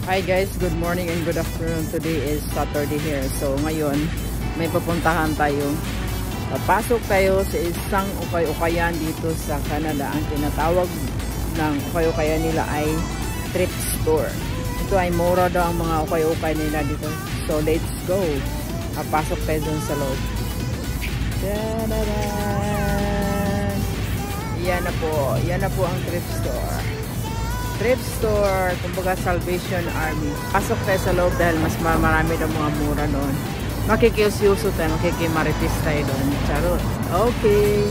Hi guys, good morning and good afternoon. Today is Saturday here. So ngayon, may pupuntahan tayo. Papasok tayo sa isang ukay-ukayan dito sa Canada. Ang tinatawag ng ukay-ukayan nila ay thrift store. Ito ay mura daw ang mga ukay-ukay nila dito. So let's go. Papasok tayo dun sa loob. Ta-da-da! Yan na po ang thrift store. Thrift store, kumbaga Salvation Army. Pasok tayo sa loob dahil mas marami daw mga mura doon. Makikiusyuso tayo, makikimaritis tayo doon. Charot. Okay,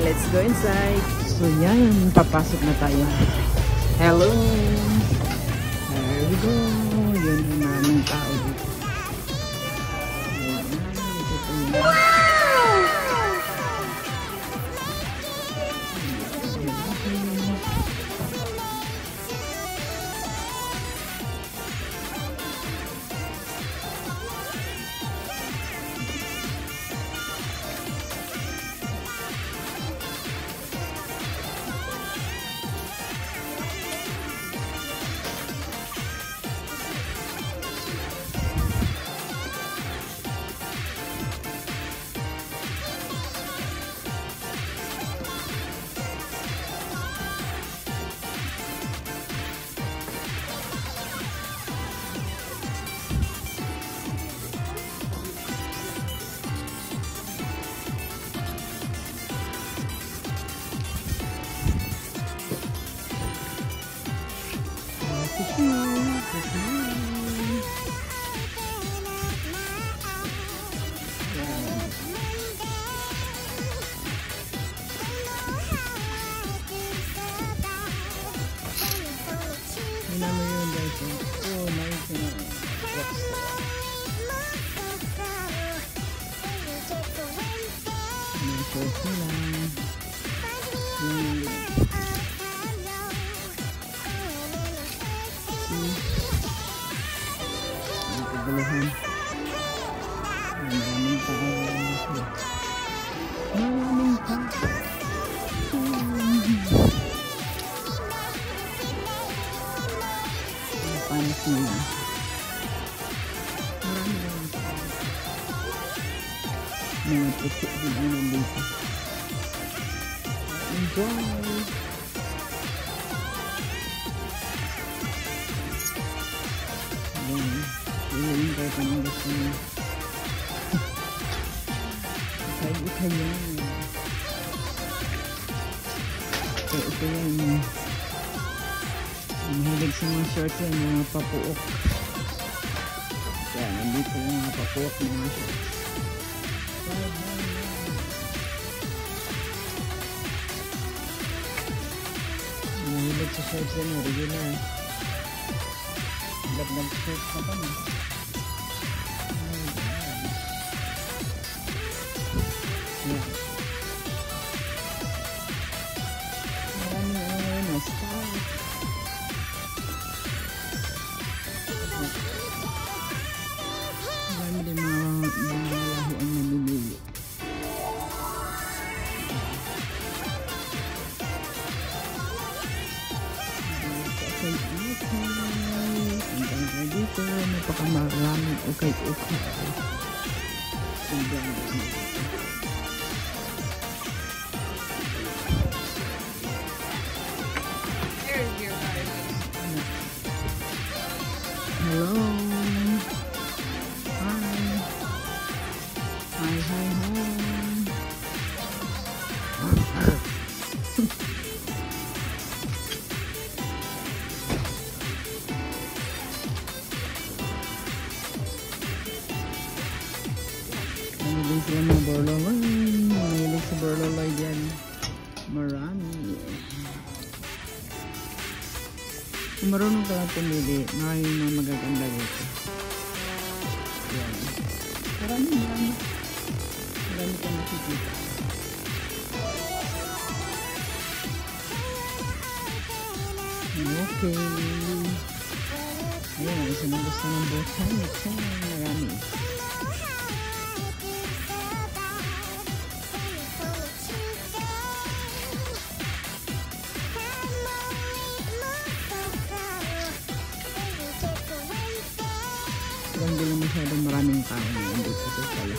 let's go inside. So yan, papasok na tayo. Hello! There we go. Yun yung maraming tao dito. Wow! Mga puti din ang nandito. Enjoy! Ayan. Iyon tayo pa ng gusto niya. Ikay yan. Kaya ito yan. Mahilig sa mga shorts yan, mga papuok. Kaya nandito yung mga papuok ng mga shorts. Mahilig sa shorts yan, original. Lab shorts na pa na. Yan. Maraming ano ngayon na stock. Marami din mga lahi ang namimili. Hanggang na dito, napakamaraming ukay-ukay. Hanggang na dito. Hello. Hi. Mahilig sila mga borloloy. Mahilig sa borloloy dyan. Marami. Kung marunong ka lang pumili, maraming mga magaganda dito. Yan. Marami ka nakikita. Okay. Ayan, isa na gusto ng botanic. Marami. Talagang hindi na masyadong maraming tao ngayon dito sa pala.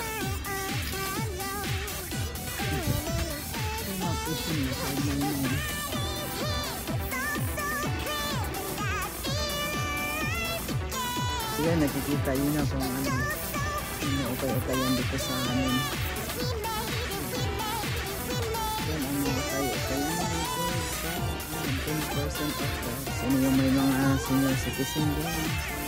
Pusin na sa ibang mga. Yan, nakikita yun na kung ano ukay-ukayan dito sa amin. Yan ang mga ukay-ukayan dito sa 10% off. Sino yung may mga senior citizen dyan?